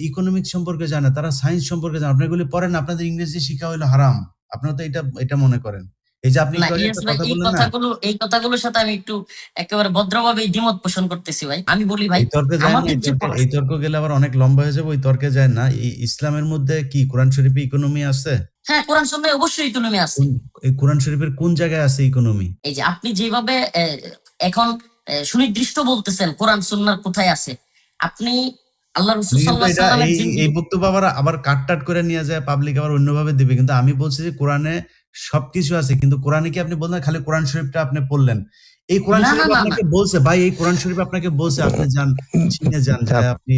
Economics সম্পর্কে জানে, তারা সায়েন্স সম্পর্কে জানে। আপনি এগুলি পড়েন, আপনাদের ইংরেজি শিক্ষা হলো হারাম। আপনারা তো এটা মনে করেন। এই যে আপনি না একটু আগে ইলিয়াস একটা ভাই, কথা বললেন না, এই কথাগুলোর সাথে আমি একটু একেবারে ভদ্রভাবে দ্বিমত পোষণ করতেছি ভাই। আমি বলি ভাই, এই তর্কে যায় না, আমাদের যে এই তর্ক গেলে আবার অনেক লম্বা হয়ে যাবে। ওই তর্কে যায় না। ইসলামের মধ্যে কি কোরআন শরীফে ইকোনমি আছে? হ্যাঁ, কোরআন সুন্নাহে অবশ্যই ইকোনমি আছে। এই কোরআন শরীফের কোন জায়গায় আছে ইকোনমি? এই যে আপনি যেভাবে এখন সুনির্দিষ্ট বলতেছেন কোরআন সুন্নাহর কোথায় আছে, আপনি আল্লাহ রাসূল কিন্তু সাল্লাল্লাহু আলাইহি এটা ওয়াসাল্লামের এই বক্তব্য আবার কাট করে নিয়ে যায় পাবলিক, আবার অন্যভাবে দিবে। কিন্তু আমি বলছি যে কোরআনে সবকিছু আছে, কিন্তু কোরআনে কি আপনি বললেন খালি কোরআন শরীফটা আপনি পড়লেন? এই কোরআন না না শরীফ না না আপনাকে বলছে ভাই, এই কোরআন শরীফ আপনাকে বলছে আপনি যান চীনে যান, যায় আপনি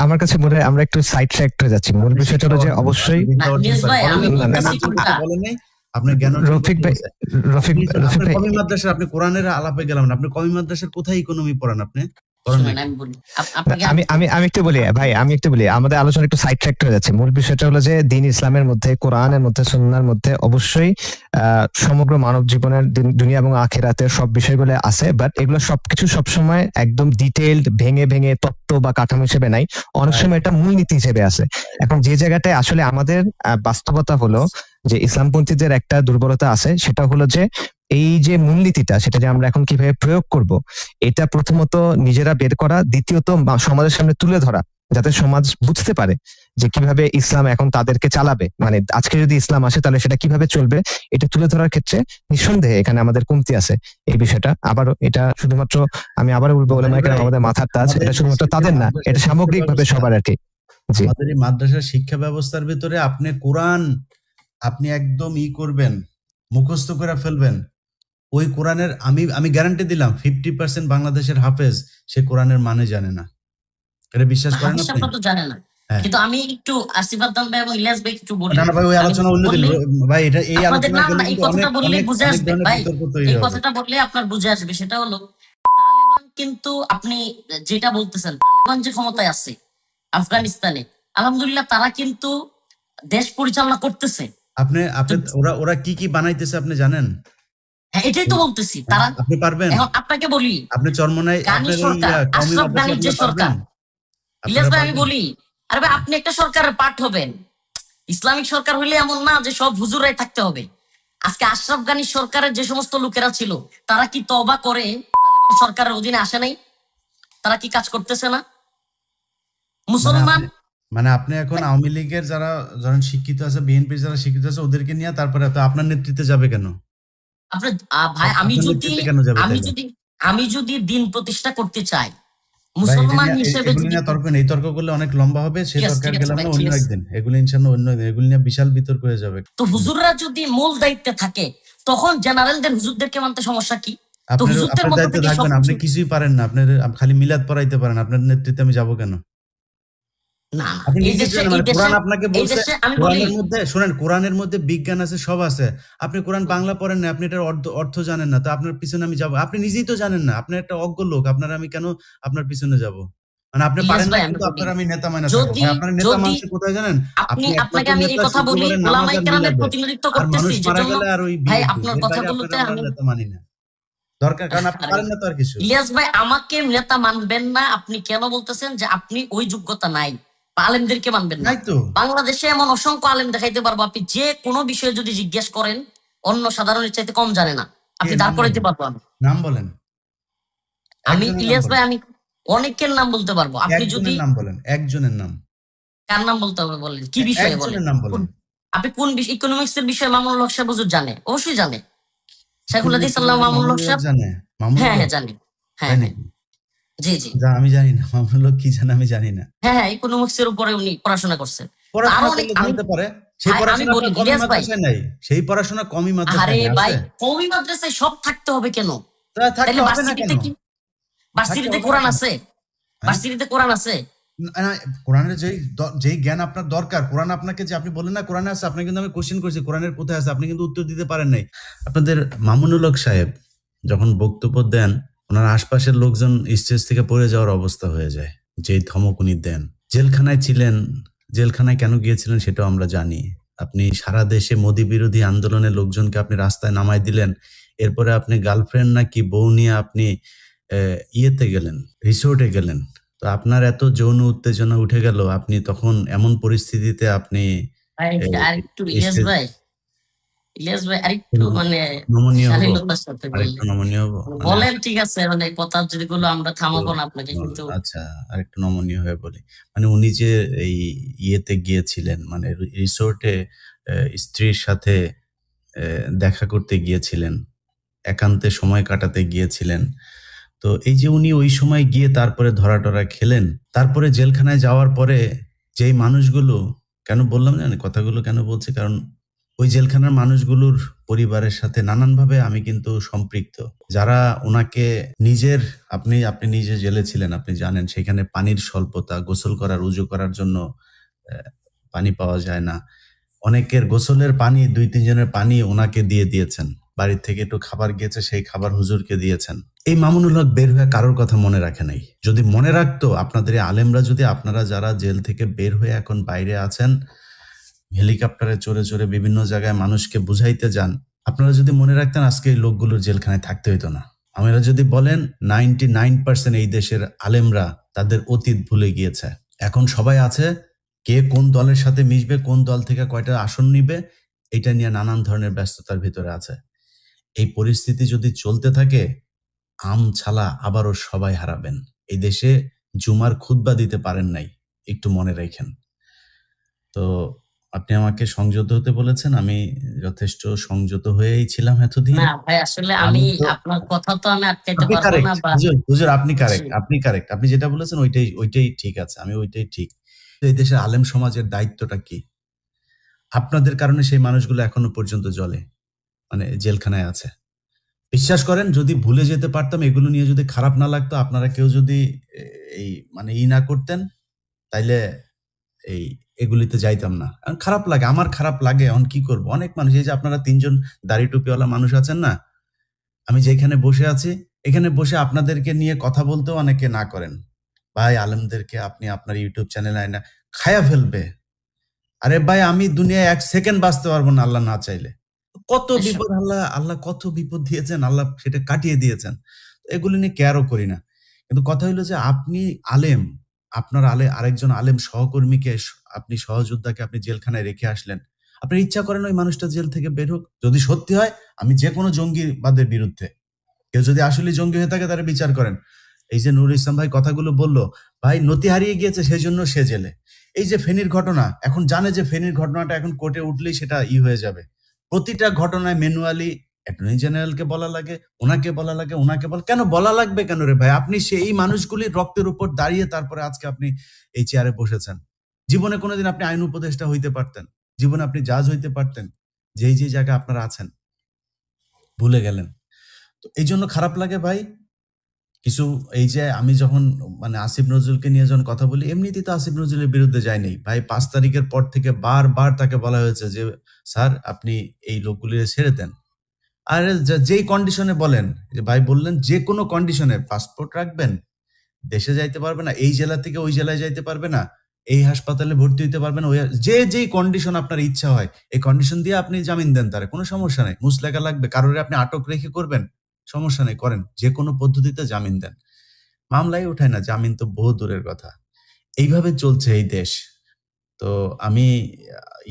আমার কাছে মনে হয় আমরা একটু সাইড ট্র্যাক হয়ে যাচ্ছি। মূল বিষয়টা হলো যে অবশ্যই না, ইলিয়াস ভাই, আমি বলতেছি কোনটা। বলেন নাই আপনার জ্ঞান রফিক ভাই, কমি মাদ্রাসার আপনি কোরআনের আলাপে গেলাম না। আপনি কমি মাদ্রাসার কোথায় ইকোনমি পড়েন? আপনি শুনেন, আমি বলি আমি একটু বলি ভাই, আমাদের আলোচনা একটু সাইড ট্র্যাক হয়ে যাচ্ছে। মূল বিষয়টা হলো যে দিন ইসলামের মধ্যে, কোরআনের মধ্যে, সুন্নাহর মধ্যে অবশ্যই সমগ্র মানব জীবনের দুনিয়া এবং আখিরাতের সব বিষয়গুলো আছে, বাট এগুলো সবকিছু সবসময় একদম ডিটেইলড ভেঙে ভেঙে তত্ত্ব বা কাঠামো হিসেবে নাই, অনেক সময় এটা মূলনীতি হিসেবে আছে। এখন যে জায়গাটায় আসলে আমাদের বাস্তবতা হলো যে ইসলামপন্থীদের একটা দুর্বলতা আছে, সেটা হলো যে এই যে মূলনীতিটা, সেটা যে আমরা এখন কিভাবে প্রয়োগ করব, এটা প্রথমত নিজেরা বের করা, দ্বিতীয়ত সমাজের সামনে তুলে ধরা, যাতে সমাজ বুঝতে পারে যে কিভাবে ইসলাম এখন তাদেরকে চালাবে, মানে আজকে যদি ইসলাম আসে তাহলে সেটা কিভাবে চলবে। এটা তুলে ধরার ক্ষেত্রে নিঃসন্দেহে এখানে আমাদের কমতি আছে। এই বিষয়টা আবারও, এটা শুধুমাত্র আমি আবারও বলবো, আমাদের মাথার তাজ, এটা শুধুমাত্র তাদের না, এটা সামগ্রিকভাবে সবার আর কি। জি, আমাদের এই মাদ্রাসার শিক্ষা ব্যবস্থার ভিতরে আপনি কোরআন আপনি একদম করবেন, মুখস্থ করে ফেলবেন। ওই কোরআনের আমি গ্যারান্টি দিলাম 50% বাংলাদেশের হাফেজ সে কোরআনের মানে জানে না। এটা বিশ্বাস করেন আপনি? তো জানে না, কিন্তু আমি একটু আসিফ আদনান ভাই এবং ইলিয়াস ভাই একটু বলি। না ভাই, ওই আলোচনা অন্যদিন ভাই। এটা এই আলোচনা না, এই কথাটা বললে বুঝে আসবে ভাই, এই কথাটা বললে আপনার বুঝে আসবে। সেটা হলো তালেবান, কিন্তু আপনি যেটা বলতেছেন, তালেবান যে ক্ষমতায় আছে আফগানিস্তানে, আলহামদুলিল্লাহ তারা কিন্তু দেশ পরিচালনা করতেছে। আপনি ওরা কি বানাইতেছে আপনি জানেন? হ্যাঁ, এটাই তো বলতেছি। তারা আপনি পারবেন? এখন আপনাকে বলি, আপনি চরমনাই আপনার আশরাফ গানির যে সরকার, ইলিয়াস ভাই আমি বলি, আরে ভাই আপনি একটা সরকারের পার্ট হবেন। ইসলামিক সরকার হইলে এমন না যে সব হুজুরাই থাকতে হবে। আজকে আশরাফ গানির সরকারের যে সমস্ত লোকেরা ছিল, তারা কি তওবা করে তালেবান সরকারের অধীনে আসে নাই? তারা কি কাজ করতেছে না? মুসলমান মানে আপনি এখন আওয়ামী লীগের যারা ধরেন শিক্ষিত আছে, বিএনপির যারা শিক্ষিত আছে, ওদেরকে নিয়ে তারপরে তো আপনার নেতৃত্বে যাবে কেন? আপনার ভাই, আমি যদি দিন প্রতিষ্ঠা করতে চাই মুসলমান হিসেবে, এই তর্ক করলে অনেক লম্বা হবে। সেই তর্কের গেলাম না অন্য একদিন। এগুলো ইনশাআল্লাহ অন্য একদিন, এগুলো নিয়ে বিশাল বিতর্ক হয়ে যাবে। তো হুজুররা যদি মূল দায়িত্বে থাকে, তখন জেনারেলদের হুজুরদেরকে মানতে সমস্যা কি? তো হুজুরদের মধ্যে থেকে আপনি কিছুই পারেন না, আপনি খালি মিলাদ পড়াইতে পারেন। আপনার নেতৃত্বে আমি যাব কেন? কোরআনের মধ্যে বিজ্ঞান আছে, সব আছে। আপনি কোরআন বাংলা পড়েন না, আপনি এটার অর্থ জানেন না, তো আপনার পিছনে আমি যাবো? আপনি নিজেই তো জানেন না, আপনি একটা অজ্ঞ লোক। আমি কেন আপনার পিছনে যাব? মানে আপনি পারেন না, কিন্তু আপনার আমি নেতা মানে থাকবো। আপনার নেতা মানুষ কোথায় জানেন? আপনাকে আমি এই কথা বলি, ওলামায়ে কেরামের প্রতিনিধিত্ব করতেছি, আর ওই ভাই আপনার কথাগুলোতে আমি নেতা মানি না। দরকার, কারণ আপনি পারেন না তো আর কিছু। ইলিয়াস ভাই, আমাকে নেতা মানবেন না। আপনি কেন বলতেছেন যে আপনি ওই যোগ্যতা নাই? আলেমদেরকে মানবেন না? বাংলাদেশে এমন অসংখ্য আলেম দেখাইতে পারবো, আপনি যে কোনো বিষয়ে যদি জিজ্ঞেস করেন, অন্য সাধারণের চাইতে কম জানে না, আপনি দাঁড় করাইতে পারবো। নাম বলেন। আমি ইলিয়াস ভাই, আমি অনেকের নাম বলতে পারবো। আপনি যদি নাম বলেন, একজনের নাম। কার নাম বলতে হবে বলেন? কি বিষয়ে বলেন? আপনি কোন ইকোনমিক্স এর বিষয়ে? মামুনুল হক সাহেব হুজুর জানে, অবশ্যই জানে। শাইখুল হাদিস আল্লাহ মামুনুল হক সাহেব জানে। হ্যাঁ জানি। হ্যাঁ জি জি, আমি জানি না মামুনুল হক কি জানে, আমি জানি না। হ্যাঁ, ইকোনমিক্স এর উপরে উনি পড়াশোনা করছেন। সেই পড়াশোনা কমই মাদ্রাসায়। আরে ভাই, কমই মাদ্রাসায় সব থাকতে হবে কেন? ভার্সিটিতে কোরআন আছে? ভার্সিটিতে কোরআন আছে? কোরআনের যেই জ্ঞান আপনার দরকার, কোরআন আপনাকে যে আপনি বলেন না কোরআনে আছে, আপনাকে কিন্তু আমি কোশ্চেন করছি কোরআনের কোথায় আছে, আপনি কিন্তু উত্তর দিতে পারেন নাই। আপনাদের মামুনুল হক সাহেব যখন বক্তব্য দেন, ওনার আশপাশের লোকজন স্টেজ থেকে পড়ে যাওয়ার অবস্থা হয়ে যায়, যে ধমক উনি দেন। জেলখানায় ছিলেন, জেলখানায় কেন গিয়েছিলেন সেটাও আমরা জানি। আপনি সারা দেশে মোদি বিরোধী আন্দোলনের লোকজনকে আপনি রাস্তায় নামাই দিলেন। এরপরে আপনি গার্লফ্রেন্ড নাকি বউ নিয়ে আপনি ইয়েতে গেলেন, রিসোর্টে গেলেন। তো তো আপনার এত যৌন উত্তেজনা উঠে গেল, আপনি তখন এমন পরিস্থিতিতে আপনি আরেকটু স্টেজ ইলিয়াস ভাই আরেকটু মানে নমনীয় হবো, শালীনতার সাথে আরেকটু বললেন। নমনীয় হবো, মানে বলেন, ঠিক আছে, মানে কথা যদি গুলো আমরা থামাবো না আপনাকে, কিন্তু আচ্ছা আরেকটু নমনীয় হয়ে বলি। মানে উনি যে এই ইয়েতে গিয়েছিলেন, মানে রিসোর্টে স্ত্রীর সাথে দেখা করতে গিয়েছিলেন, একান্তে সময় কাটাতে গিয়েছিলেন। তো এই যে উনি ওই সময় গিয়ে তারপরে ধরা-টরা খেলেন, তারপরে জেলখানায় যাওয়ার পরে যেই মানুষগুলো, কেন বললাম জানেন কথাগুলো কেন বলছি? কারণ ওই জেলখানার মানুষগুলোর পরিবারের সাথে নানানভাবে আমি কিন্তু সম্পৃক্ত। যারা উনাকে নিজের আপনি নিজে জেলে ছিলেন, আপনি জানেন সেখানে পানির স্বল্পতা, গোসল করার, উজু করার জন্য পানি পাওয়া যায় না। অনেকের গোসলের পানি ২-৩ জনের পানি উনাকে দিয়ে দিয়েছেন। বাড়ির থেকে একটু খাবার গিয়েছে, সেই খাবার হুজুরকে দিয়েছেন। এই মামুনুল হক বের হয়ে কারোর কথা মনে রাখে নাই। যদি মনে রাখতো, আপনাদের এই আলেমরা যদি, আপনারা যারা জেল থেকে বের হয়ে এখন বাইরে আছেন, হেলিকপ্টারে চড়ে বিভিন্ন জায়গায় মানুষকে বুঝাইতে যান, আপনারা যদি মনে রাখতেন আজকে এই লোকগুলোর জেলখানায় থাকতে হইতো না। আমরা যদি বলেন 99% এই দেশের আলেমরা তাদের অতীত ভুলে গিয়েছে। এখন সবাই আছে কে কোন দলের সাথে মিশবে, কোন দল থেকে কয়টা আসন নিবে, এটা নিয়ে নানান ধরনের ব্যস্ততার ভিতরে আছে। এই পরিস্থিতি যদি চলতে থাকে, ছালা আবারও সবাই হারাবেন। এই দেশে জুমার খুতবা দিতে পারেন নাই, একটু মনে রাখেন। তো আপনি আমাকে সংযত হতে বলেছেন, আমি যথেষ্ট সংযত হয়েই ছিলাম এতদিন। না ভাই, আসলে আমি আপনার কথা তো আমি আটকাইতে আপনি পারবো কারেক্ট না। বা হুজুর, আপনি কারেক্ট। আপনি যেটা বলেছেন ওইটাই ঠিক আছে। আমি ওইটাই ঠিক। এই দেশের আলেম সমাজের দায়িত্বটা কি? আপনাদের কারণে সেই মানুষগুলো এখনো পর্যন্ত জ্বলে, মানে জেলখানায় আছে। বিশ্বাস করেন, যদি ভুলে যেতে পারতাম, এগুলো নিয়ে যদি খারাপ না লাগতো, আপনারা কেউ যদি এই মানে না করতেন, তাইলে এগুলিতে যাইতাম না। এখন খারাপ লাগে, আমার খারাপ লাগে। এখন কি করব? অনেক মানুষ, এই যে আপনারা ৩ জন দাড়ি টুপিওয়ালা মানুষ আছেন না? আমি যেখানে বসে আছি, এখানে বসে আপনাদেরকে নিয়ে কথা বলতেও অনেকে না করেন। ভাই আলেমদেরকে আপনি আপনার ইউটিউব চ্যানেলে আইনা খায়া ফেলবে। আরে ভাই, আমি দুনিয়ায় ১ সেকেন্ড বাঁচতে পারবো না আল্লাহ না চাইলে। কত বিপদ আল্লাহ কত বিপদ দিয়েছেন, আল্লাহ সেটা কাটিয়ে দিয়েছেন। এগুলো নিয়ে কেয়ারও করি না। কিন্তু কথা হইলো যে আপনি আলেম, আপনার আরেকজন আলেম সহকর্মীকে, আপনি সহযোদ্ধাকে আপনি জেলখানায় রেখে আসলেন। আপনার ইচ্ছা করেন ওই মানুষটা জেল থেকে বের হোক? যদি সত্যি হয়, আমি যেকোনো জঙ্গিবাদের বিরুদ্ধে। কেউ যদি আসলেই জঙ্গি হয়ে থাকে তারা বিচার করেন। এই যে নুরুল ইসলাম ভাই কথাগুলো বলল, ভাই নতি হারিয়ে গিয়েছে সেজন্য সে জেলে। এই যে ফেনীর ঘটনা, এখন জানে যে ফেনীর ঘটনাটা এখন কোর্টে উঠলেই সেটা হয়ে যাবে। প্রতিটা ঘটনায় ম্যানুয়ালি অ্যাটর্নি জেনারেলকে বলা লাগে, ওনাকে বলা লাগে, কেন বলা লাগবে কেন রে ভাই? আপনি সেই মানুষগুলির রক্তের উপর দাঁড়িয়ে তারপরে আজকে আপনি এই চেয়ারে বসেছেন। জীবনে কোনোদিন আপনি আইন উপদেষ্টা হইতে পারতেন, জীবনে আপনি জাজ হইতে পারতেন, যে জায়গায় আপনারা আছেন ভুলে গেলেন। তো এই জন্য খারাপ লাগে ভাই। কিছু এই যে আমি যখন মানে আসিফ নজরুলকে নিয়ে যখন কথা বলি, এমনিতেই তো আসিফ নজরুলের বিরুদ্ধে যায়নি ভাই। ৫ তারিখের পর থেকে বারবার তাকে বলা হয়েছে যে স্যার আপনি এই লোকগুলি ছেড়ে দেন। আর যেই কন্ডিশনে বলেন, যে ভাই বললেন যে কোনো কন্ডিশনে পাসপোর্ট রাখবেন, দেশে যাইতে পারবে না, এই জেলা থেকে ওই জেলায় যাইতে পারবে না, এই হাসপাতালে ভর্তি হইতে পারবে না, যেই কন্ডিশন আপনার ইচ্ছা হয় এই কন্ডিশন দিয়ে আপনি জামিন দেন, তার কোনো সমস্যা নাই। মুসলেকা লাগবে, কারোর আপনি আটক রেখে করবেন, সমস্যা নেই, করেন, যে কোনো পদ্ধতিতে জামিন দেন। মামলাই উঠায় না, জামিন তো বহু দূরের কথা। এইভাবে চলছে এই দেশ। তো আমি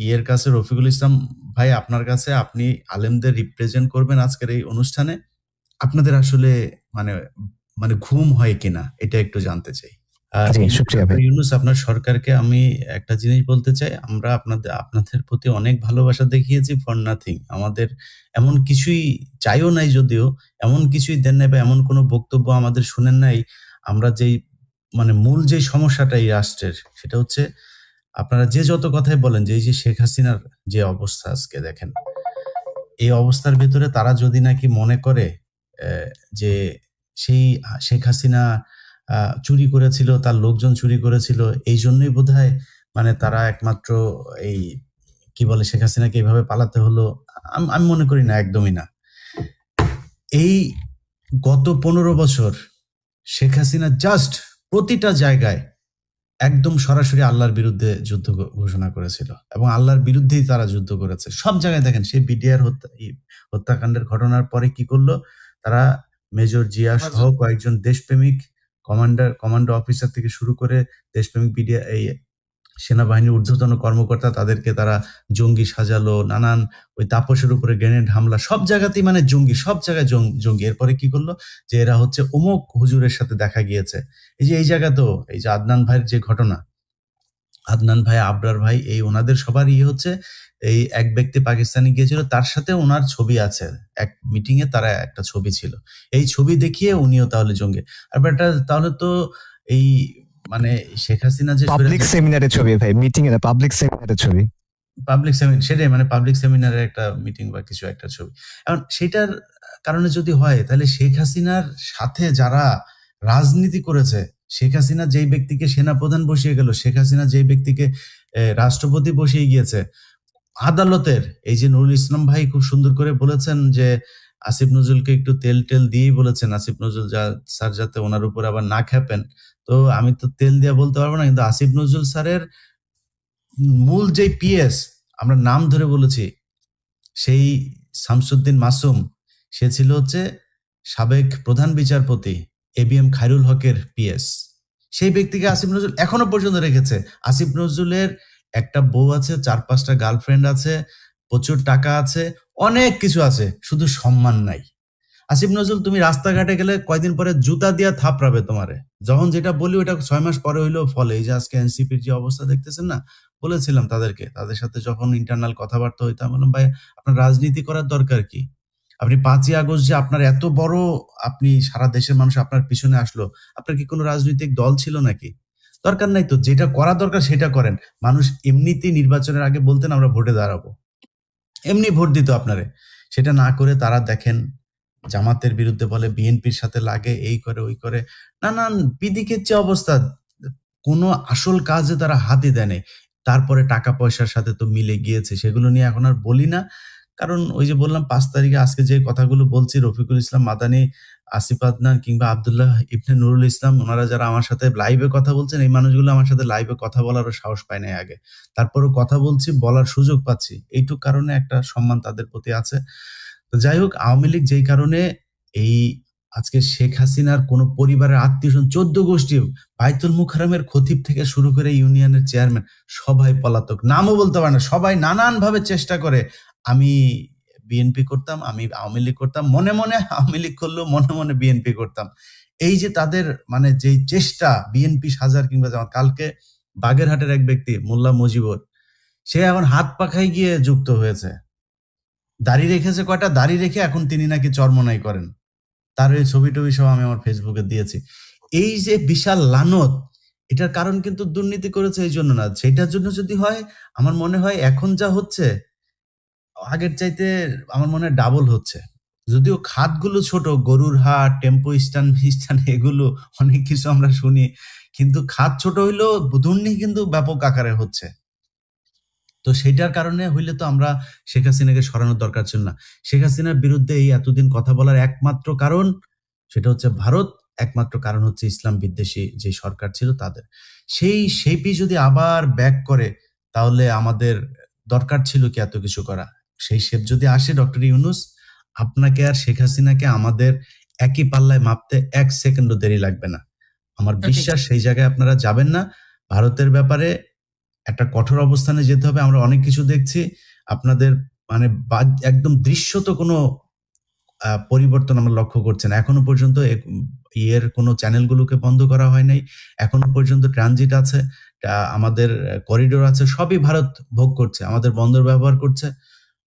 ইয়ের কাছে, রফিকুল ইসলাম ভাই, আপনার কাছে, আপনি আলেমদের রিপ্রেজেন্ট করবেন আজকের এই অনুষ্ঠানে। আপনাদের আসলে মানে মানে ঘুম হয় কিনা এটা একটু জানতে চাই। জি, শুকরিয়া ভাই। ইউনূস, আপনার সরকারকে আমি একটা জিনিস বলতে চাই, আমরা আপনাদের প্রতি অনেক ভালোবাসা দেখিয়েছি ফর নাথিং। আমাদের এমন কিছুই চাইও নাই, যদিও এমন কিছুই দেন নাই বা এমন কোনো বক্তব্য আমাদের শুনেন নাই। আমরা যেই মানে মূল যে সমস্যাটা এই রাষ্ট্রের, সেটা হচ্ছে আপনারা যে যত কথাই বলেন যে এই যে শেখ হাসিনার যে অবস্থা আজকে দেখেন, এই অবস্থার ভেতরে তারা যদি নাকি মনে করে যে সেই শেখ হাসিনা চুরি করেছিল, তার লোকজন চুরি করেছিল, এই জন্যই বোধহয় মানে তারা একমাত্র এই কি বলে শেখ হাসিনাকে এইভাবে পালাতে হলো। আমি মনে করি না, একদমই না। এই গত ১৫ বছর শেখ হাসিনা জাস্ট প্রতিটা জায়গায় একদম সরাসরি আল্লাহর বিরুদ্ধে যুদ্ধ ঘোষণা করেছিল এবং আল্লাহর বিরুদ্ধেই তারা যুদ্ধ করেছে। সব জায়গায় দেখেন, সেই বিডিআর হত্যাকাণ্ডের ঘটনার পরে কি করলো তারা? মেজর জিয়া সহ কয়েকজন দেশপ্রেমিক কমান্ডো অফিসার থেকে শুরু করে দেশপ্রেমিক বিডিআর এই সেনাবাহিনীর ঊর্ধ্বতন কর্মকর্তা, তাদেরকে তারা জঙ্গি সাজালো, নানান ওই তাপসের উপরে গ্রেনেড হামলা, সব জায়গাতেই মানে জঙ্গি, সব জায়গায় জঙ্গি। এরপরে কি করলো যে এরা হচ্ছে অমুক হুজুরের সাথে দেখা গিয়েছে। এই যে এই জায়গাতেও এই যে আদনান ভাইয়ের যে ঘটনা, আদনান ভাই, আবরার ভাই, এই ওনাদের সবার হচ্ছে এই এক ব্যক্তি পাকিস্তানে গিয়েছিল, তার সাথে ওনার ছবি আছে, এক মিটিং এ তারা একটা ছবি ছিল, এই ছবি দেখিয়ে উনিও তাহলে জঙ্গি। আর এটা তাহলে তো এই মানে শেখ হাসিনা যে পাবলিক সেমিনারের ছবি ভাই, মিটিং এ না, পাবলিক সেমিনারের ছবি, পাবলিক সেমিনার, সেটাই মানে পাবলিক সেমিনারের একটা মিটিং বা কিছু একটা ছবি। এখন সেটার কারণে যদি হয়, তাহলে শেখ হাসিনার সাথে যারা রাজনীতি করেছে, শেখ হাসিনা যেই ব্যক্তিকে সেনাপ্রধান বসিয়ে গেল, শেখ হাসিনা যেই ব্যক্তিকে রাষ্ট্রপতি বসিয়ে গিয়েছে, আদালতের এই যে নুরুল ইসলাম ভাই খুব সুন্দর করে বলেছেন যে আসিফ নজরুলকে একটু তেল টেল দিয়েই বলেছেন, আসিফ নজরুল স্যার যাতে ওনার উপর আবার না খেপেন। তো আমি তো তেল দিয়ে বলতে পারবো না, কিন্তু আসিফ নজরুল স্যারের মূল যে পিএস, আমরা নাম ধরে বলেছি, সেই শামসুদ্দিন মাসুম, সে ছিল হচ্ছে সাবেক প্রধান বিচারপতি এবিএম খায়রুল হকের পিএস। সেই ব্যক্তিকে আসিফ নজরুল এখনো পর্যন্ত রেখেছে। আসিফ নজরুলের একটা বউ আছে, 4-5টা গার্লফ্রেন্ড আছে, প্রচুর টাকা আছে, অনেক কিছু আছে, শুধু সম্মান নাই। আসিফ নজরুল, তুমি রাস্তাঘাটে গেলে কয়দিন পরে জুতা দিয়া থাপড়াবে তোমারে। যখন যেটা বলি ওটা 6 মাস পরে হইলেও ফলে। এই যে আজকে এনসিপির যে অবস্থা দেখতেছেন না, বলেছিলাম তাদেরকে, তাদের সাথে যখন ইন্টারনাল কথাবার্তা হইতাম, বললাম ভাই আপনার রাজনীতি করার দরকার কি? আপনি 5ই আগস্ট যে আপনার এত বড়, আপনি সারা দেশের মানুষ আপনার পিছনে আসলো, আপনার কি কোনো রাজনৈতিক দল ছিল নাকি? দরকার নাই তো, যেটা করা দরকার সেটা করেন। মানুষ এমনিতেই নির্বাচনের আগে বলতেন আমরা ভোটে দাঁড়াবো, এমনি ভোট দিত আপনারে। সেটা না করে তারা দেখেন জামাতের বিরুদ্ধে বলে, বিএনপির সাথে লাগে, এই করে ওই করে, নানান বিদিকের যে অবস্থা, কোনো আসল কাজে তারা হাতই দেয় নাই। তারপরে টাকা পয়সার সাথে তো মিলে গিয়েছে, সেগুলো নিয়ে এখন আর বলি না। কারণ ওই যে বললাম 5 তারিখে আজকে যে কথাগুলো বলছি, রফিকুল ইসলাম মাদানি, আসিফ আদনান কিংবা আব্দুল্লাহ ইবনে নুরুল ইসলাম, ওনারা যারা আমার সাথে লাইভে কথা বলছেন, এই মানুষগুলো আমার সাথে লাইভে কথা বলারও সাহস পায় নাই আগে। তারপরও কথা বলছি, বলার সুযোগ পাচ্ছি, এইটুক কারণে একটা সম্মান তাদের প্রতি আছে। তো যাই হোক, আওয়ামী লীগ যেই কারণে এই আজকে শেখ হাসিনার কোন পরিবারের আত্মীয়স্বজন 14 গোষ্ঠী, বাইতুল মুকাররমের খতিব থেকে শুরু করে ইউনিয়নের চেয়ারম্যান, সবাই পলাতক, নামও বলতে পারে না, সবাই নানান ভাবে চেষ্টা করে। আমি বিএনপি করতাম, আমি আওয়ামী লীগ করতাম, মনে মনে আওয়ামী লীগ করলেও মনে মনে বিএনপি করতাম। এই যে তাদের মানে যেই চেষ্টা, বিএনপি সাজার কিংবা জামাত। কালকে বাগেরহাটের এক ব্যক্তি মোল্লা মুজিবুর, সে এখন হাত পাখায় গিয়ে যুক্ত হয়েছে, দাড়ি রেখেছে কয়টা, দাড়ি রেখে এখন তিনি নাকি চরমনাই করেন। তার এই ছবি টবি সব আমি আমার ফেসবুকে দিয়েছি। এই যে বিশাল লানত, এটার কারণ কিন্তু দুর্নীতি করেছে এই জন্য না, সেটার জন্য যদি হয়, আমার মনে হয় এখন যা হচ্ছে আগের চাইতে আমার মনে হয় ডাবল হচ্ছে। যদিও খাতগুলো ছোট, গরুর হাট, টেম্পো স্ট্যান্ড এগুলো অনেক কিছু আমরা শুনি, কিন্তু খাত ছোট হইলেও দুর্নীতি কিন্তু ব্যাপক আকারে হচ্ছে। তো সেটার কারণে হইলে তো আমরা শেখ হাসিনাকে সরানোর দরকার ছিল না। শেখ হাসিনার বিরুদ্ধে এই এতদিন কথা বলার একমাত্র কারণ, সেটা হচ্ছে ভারত, একমাত্র কারণ হচ্ছে ইসলাম বিদ্বেষী যে সরকার ছিল তাদের। সেই শেপই যদি আবার ব্যাক করে, তাহলে আমাদের দরকার ছিল কি এত কিছু করা? সেই শেপ যদি আসে, ডক্টর ইউনূস, আপনাকে আর শেখ হাসিনাকে আমাদের একই পাল্লায় মাপতে 1 সেকেন্ডও দেরি লাগবে না। আমার বিশ্বাস সেই জায়গায় আপনারা যাবেন না। ভারতের ব্যাপারে একটা কঠোর অবস্থানে যেতে হবে। আমরা অনেক কিছু দেখছি, আপনাদের মানে একদম দৃশ্যত কোনো পরিবর্তন আমরা লক্ষ্য করছি না। এখনো পর্যন্ত ইয়ের কোনো চ্যানেলগুলোকে বন্ধ করা হয় নাই, এখনো পর্যন্ত ট্রানজিট আছে, আমাদের করিডোর আছে, সবই ভারত ভোগ করছে, আমাদের বন্দর ব্যবহার করছে,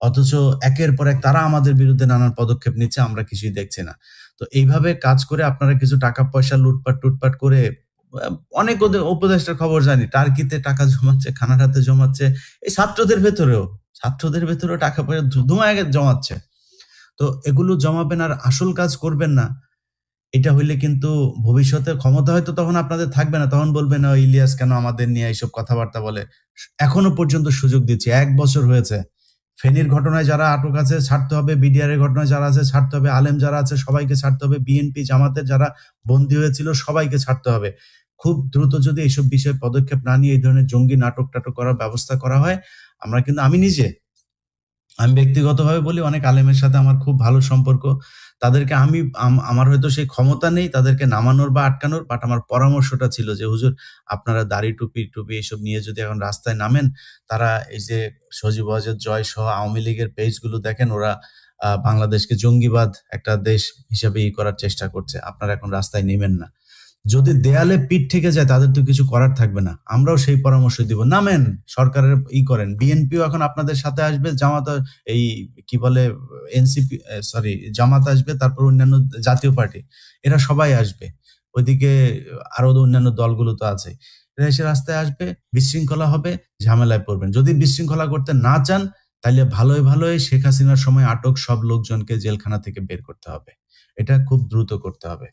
অথচ একের পর এক তারা আমাদের বিরুদ্ধে নানান পদক্ষেপ নিচ্ছে, আমরা কিছুই দেখছি না। তো এইভাবে কাজ করে আপনারা কিছু টাকা পয়সা লুটপাট টুটপাট করে, অনেক উপদেষ্টার খবর জানি, টার্কিতে টাকা জমাচ্ছে, কানাডাতে জমাচ্ছে, এই ছাত্রদের ভেতরেও টাকা পয়সা ধুমায় জমাচ্ছে। তো এগুলো জমাবেন আর আসল কাজ করবেন না, এটা হইলে কিন্তু ভবিষ্যতে ক্ষমতা হয়তো তখন আপনাদের থাকবে না, তখন বলবেন ইলিয়াস কেন আমাদের নিয়ে এইসব কথাবার্তা বলে। এখনো পর্যন্ত সুযোগ দিচ্ছি, 1 বছর হয়েছে। ফেনীর ঘটনায় যারা আটক আছে ছাড়তে হবে, বিডিআর এর ঘটনায় যারা আছে ছাড়তে হবে, আলেম যারা আছে সবাইকে ছাড়তে হবে, বিএনপি জামাতের যারা বন্দী হয়েছিল সবাইকে ছাড়তে হবে। খুব দ্রুত যদি এইসব বিষয়ে পদক্ষেপ না নিয়ে এই ধরনের জঙ্গি নাটক টাটক করার ব্যবস্থা করা হয়, আমরা কিন্তু, আমি ব্যক্তিগতভাবে বলি, অনেক আলেমের সাথে আমার খুব ভালো সম্পর্ক, তাদেরকে আমার হয়তো সেই ক্ষমতা নেই তাদেরকে নামানোর বা আটকানোর, বাট আমার পরামর্শটা ছিল যে হুজুর আপনারা দাড়ি টুপি এসব নিয়ে যদি এখন রাস্তায় নামেন, তারা এই যে সজীব ওয়াজেদ জয় সহ আওয়ামী লীগের পেজগুলো দেখেন, ওরা বাংলাদেশকে জঙ্গিবাদ একটা দেশ হিসাবে করার চেষ্টা করছে। আপনারা এখন রাস্তায় নেমেন না। যদি দেয়ালে পিঠ থেকে যায় তাদের তো কিছু করার থাকবে না। আমরাও সেই পরামর্শ দিব, নামেন, সরকারের করেন। বিএনপিও এখন আপনাদের সাথে আসবে, জামাত এই কি বলে এনসিপি সরি জামাত আসবে, তারপর অন্যান্য জাতীয় পার্টি, এরা সবাই আসবে। ওইদিকে আরো অন্যান্য দলগুলো তো আছে, এরা এসে রাস্তায় আসবে, বিশৃঙ্খলা হবে, ঝামেলায় পড়বেন। যদি বিশৃঙ্খলা করতে না চান তাহলে ভালোই শেখ হাসিনার সময় আটক সব লোকজনকে জেলখানা থেকে বের করতে হবে। এটা খুব দ্রুত করতে হবে।